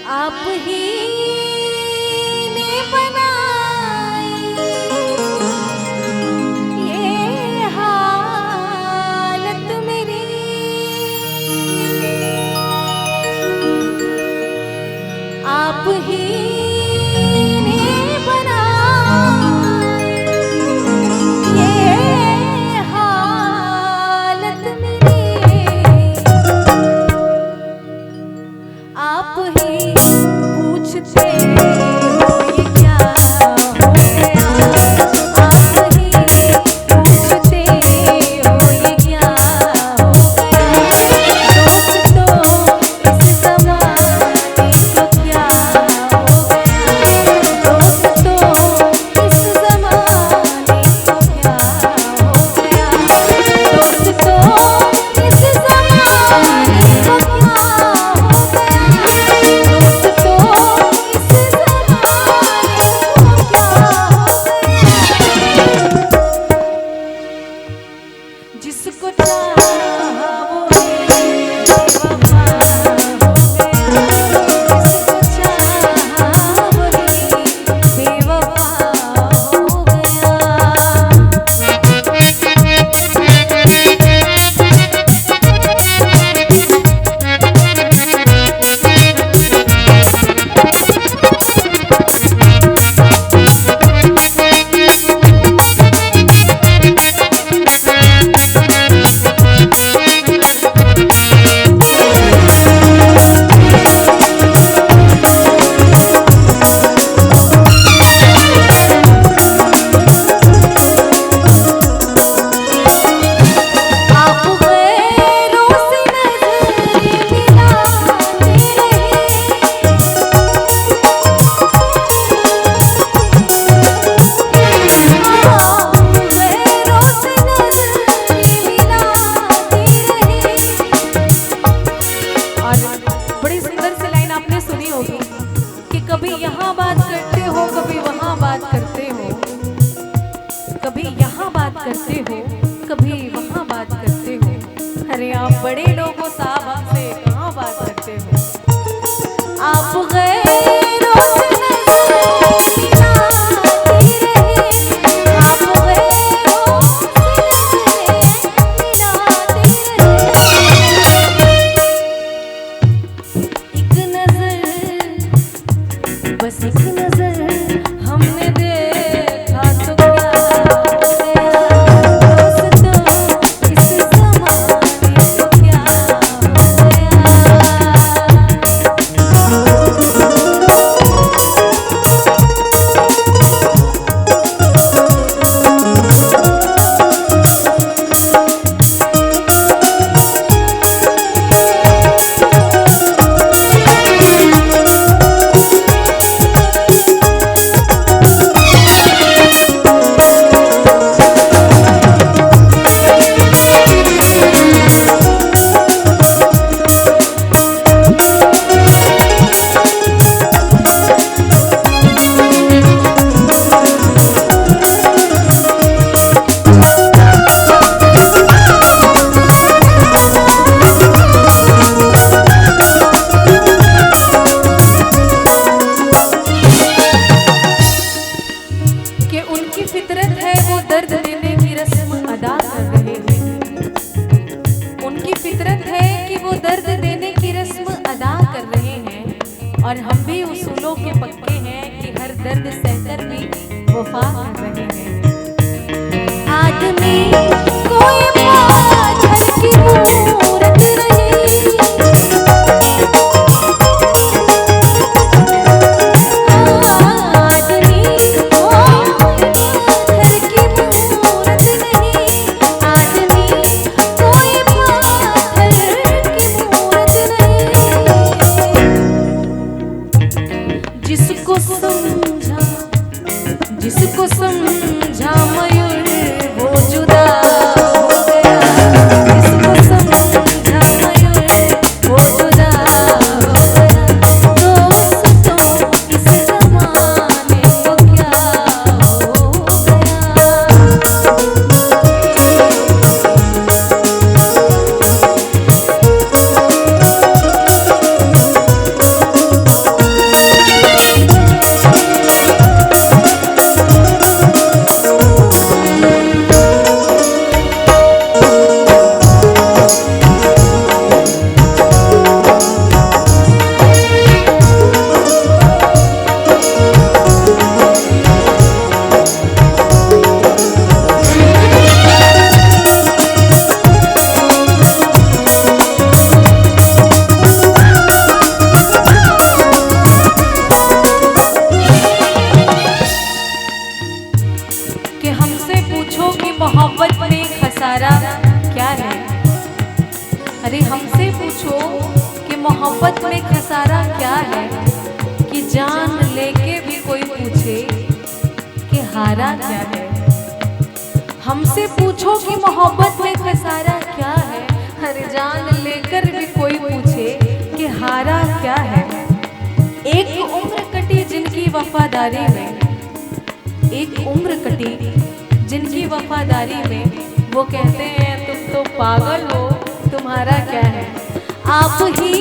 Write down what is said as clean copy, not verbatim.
आप ही ने बनाई ये हालत मेरी, आप ही ने बनाई ये हालत मेरी। आप ही पूछते हो ये क्या हो गया, आप ही पूछते हो ये क्या हो गया। दोस्त तो इस ज़माने को क्या हो गया, दोस्त तो इस ज़माने को क्या हो गया, दोस्त तो इस ज़माने को क्या हो गया। जिसको चाहा वो बेवफा हो गया, जिसको चाहा वही बेवफा हो गया। आप गैरों से नजर मिलाते रहे, आप गैरों से नजर मिलाते रहे। और बड़ी सुंदर सी लाइन आपने सुनी होगी कि कभी यहाँ बात करते हो, कभी वहाँ बात करते हो, कभी यहाँ बात करते हो, कभी वहाँ बात करते हो। अरे आप बड़े लोग हो साहब, आपसे कहाँ बात करते हो। आप गैरों से नजर मिलाते रहे, आप गैरों से नजर मिलाते रहे। एक नजर, बस एक नजर हमने देखा तो क्या हो गया, दोस्त तो इस ज़माने को क्या हो गया। कि उनकी फितरत है वो दर्द देने की रस्म अदा कर रहे हैं, उनकी फितरत है कि वो दर्द देने की रस्म अदा कर रहे हैं। और हम भी उसूलों के पक्के हैं कि हर दर्द सहकर भी वफा कर रहे हैं। आदमी कोई पाथर की मूरत रही, आदमी कोई पाथर की मूरत नहीं, आदमी कोई पाथर की मूरत नहीं। जिसको समझा, जिसको समझा मयूर वो जुदा हो गया, जिसको समझा मयूर वो जुदा हो गया। दोस्त तो इस ज़माने को क्या हो गया। पूछो कि मोहब्बत में खसारा क्या है, हर जान लेकर भी कोई पूछे कि हारा क्या है। एक उम्र कटी जिनकी वफादारी में, एक उम्र कटी जिनकी वफादारी में, वो कहते हैं तुम तो पागल हो, तुम्हारा क्या है। आप ही